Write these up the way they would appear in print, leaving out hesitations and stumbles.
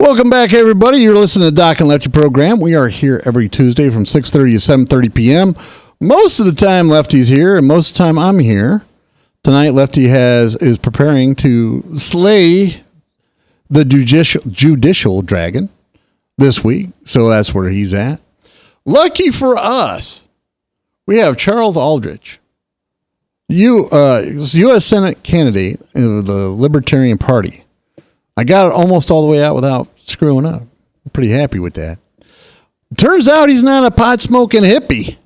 Welcome back, everybody. You're listening to the Doc and Lefty program. We are here every Tuesday from 6:30 to 7:30 p.m. Most of the time, Lefty's here, and most of the time, I'm here. Tonight, Lefty is preparing to slay the judicial dragon this week, so that's where he's at. Lucky for us, we have Charles Aldrich, U.S. Senate candidate of the Libertarian Party. I got it almost all the way out without screwing up. I'm pretty happy with that. Turns out he's not a pot-smoking hippie.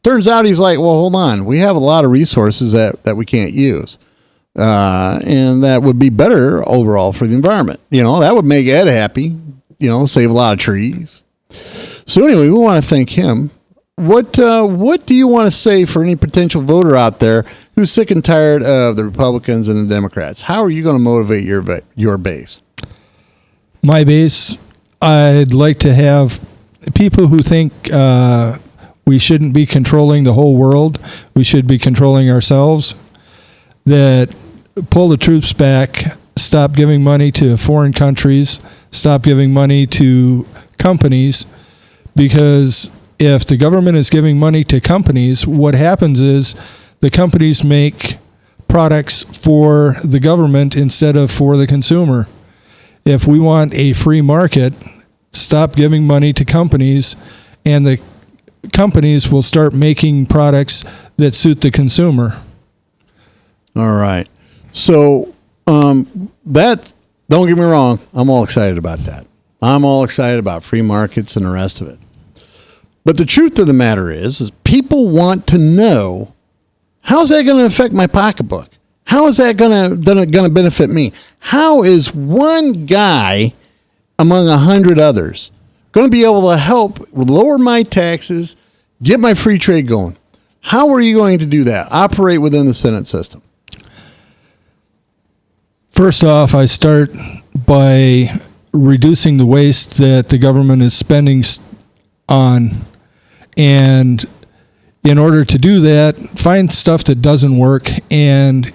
Turns out he's like, well, hold on. We have a lot of resources that we can't use. And that would be better overall for the environment. You know, that would make Ed happy, save a lot of trees. So anyway, we want to thank him. What do you want to say for any potential voter out there who's sick and tired of the Republicans and the Democrats? How are you going to motivate your base? My base, I'd like to have people who think we shouldn't be controlling the whole world. We should be controlling ourselves. That pull the troops back, stop giving money to foreign countries, stop giving money to companies, because if the government is giving money to companies, what happens is the companies make products for the government instead of for the consumer. If we want a free market, stop giving money to companies, and the companies will start making products that suit the consumer. All right. So that, don't get me wrong, I'm all excited about that. I'm all excited about free markets and the rest of it. But the truth of the matter is people want to know, how's that going to affect my pocketbook? How is that going to benefit me? How is one guy among 100 others going to be able to help lower my taxes, get my free trade going? How are you going to do that? Operate within the Senate system. First off, I start by reducing the waste that the government is spending on. And in order to do that, find stuff that doesn't work and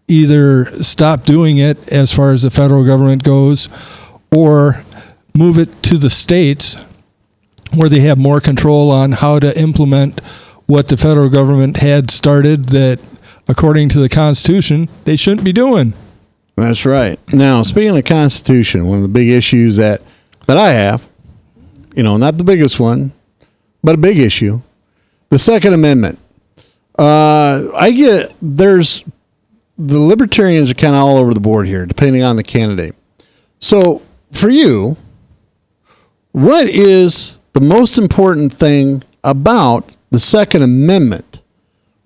either stop doing it as far as the federal government goes, or move it to the states where they have more control on how to implement what the federal government had started that, according to the Constitution, they shouldn't be doing. That's right. Now, speaking of the Constitution, one of the big issues that I have, not the biggest one, but a big issue, the Second Amendment. The libertarians are kind of all over the board here, depending on the candidate. So for you, what is the most important thing about the Second Amendment?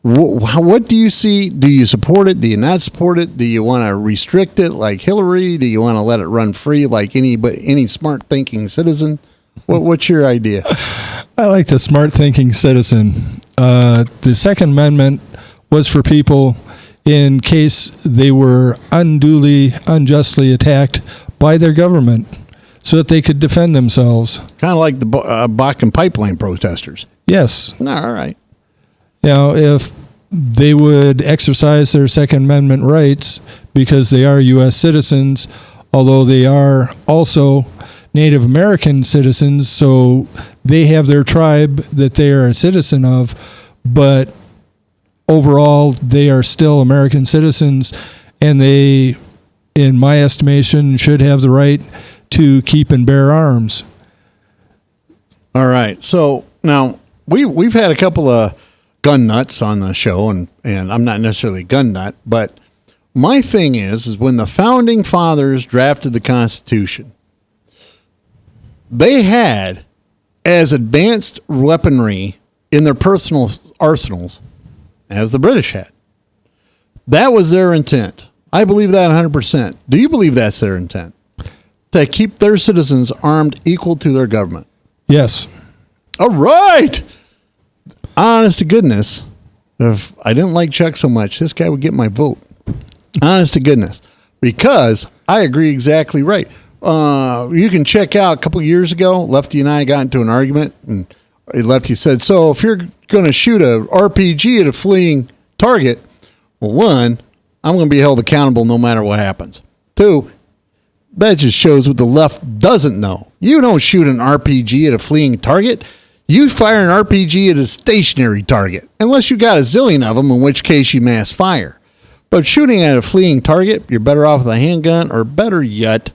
What do you see? Do you support it? Do you not support it? Do you want to restrict it like Hillary? Do you want to let it run free like any smart thinking citizen? What's your idea? I like the smart thinking citizen. The Second Amendment was for people in case they were unjustly attacked by their government so that they could defend themselves. Kind of like the Bakken pipeline protesters. Yes. All right. If they would exercise their Second Amendment rights because they are U.S. citizens, although they are also Native American citizens, so they have their tribe that they are a citizen of, but overall they are still American citizens, and they, in my estimation, should have the right to keep and bear arms. All right. So now we've had a couple of gun nuts on the show, and I'm not necessarily a gun nut, but my thing is when the founding fathers drafted the Constitution, they had as advanced weaponry in their personal arsenals as the British had. That was their intent. I believe that 100%. Do you believe that's their intent? To keep their citizens armed equal to their government? Yes. All right. Honest to goodness, if I didn't like Chuck so much, this guy would get my vote. Honest to goodness. Because I agree exactly right. You can check out a couple of years ago, Lefty and I got into an argument, and Lefty said, so if you're going to shoot a RPG at a fleeing target, well, one, I'm going to be held accountable no matter what happens. Two, That just shows what the left doesn't know. You don't shoot an RPG at a fleeing target. You fire an RPG at a stationary target, unless you got a zillion of them, in which case you mass fire. But shooting at a fleeing target, you're better off with a handgun, or better yet,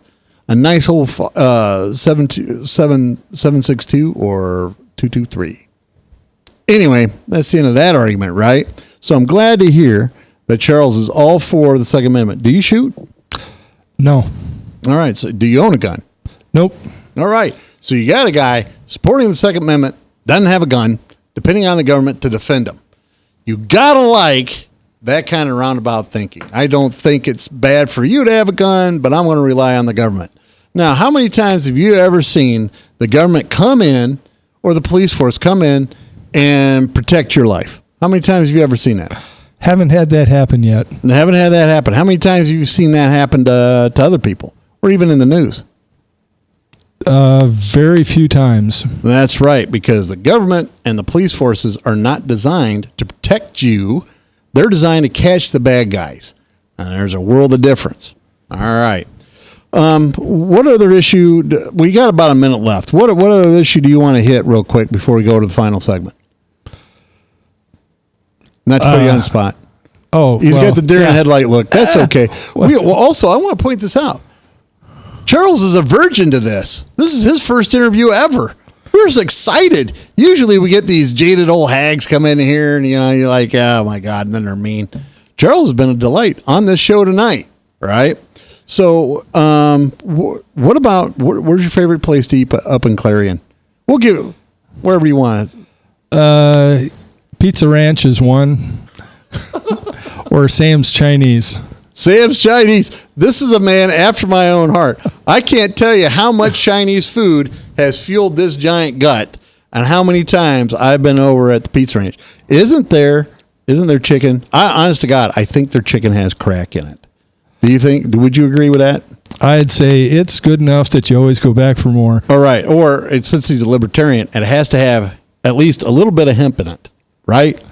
a nice old 7.62 or 223. Anyway, that's the end of that argument, right? So I'm glad to hear that Charles is all for the Second Amendment. Do you shoot? No. All right. So do you own a gun? Nope. All right. So you got a guy supporting the Second Amendment, doesn't have a gun, depending on the government to defend him. You got to like that kind of roundabout thinking. I don't think it's bad for you to have a gun, but I'm going to rely on the government. Now, how many times have you ever seen the government come in or the police force come in and protect your life? How many times have you ever seen that? Haven't had that happen yet. Haven't had that happen. How many times have you seen that happen to other people or even in the news? Very few times. That's right, because the government and the police forces are not designed to protect you. They're designed to catch the bad guys. And there's a world of difference. All right. What other issue? We got about a minute left. What other issue do you want to hit real quick before we go to the final segment? Not to put you on the spot. Oh, He's got the deer in the headlight look. That's okay. Also, I want to point this out. Charles is a virgin to this. This is his first interview ever. We're just excited. Usually we get these jaded old hags come in here and, you're like, oh, my God, and then they're mean. Charles has been a delight on this show tonight, right? So what about, where's your favorite place to eat up in Clarion? We'll give it wherever you want it. Pizza Ranch is one. Or Sam's Chinese. Sam's Chinese. This is a man after my own heart. I can't tell you how much Chinese food has fueled this giant gut and how many times I've been over at the Pizza Ranch. Isn't there chicken? Honest to God, I think their chicken has crack in it. Would you agree with that? I'd say it's good enough that you always go back for more. All right. Or since he's a libertarian, it has to have at least a little bit of hemp in it, right?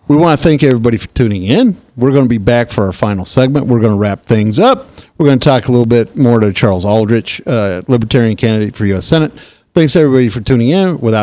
We want to thank everybody for tuning in. We're going to be back for our final segment. We're going to wrap things up. We're going to talk a little bit more to Charles Aldrich, Libertarian candidate for U.S. Senate. Thanks, everybody, for tuning in. Without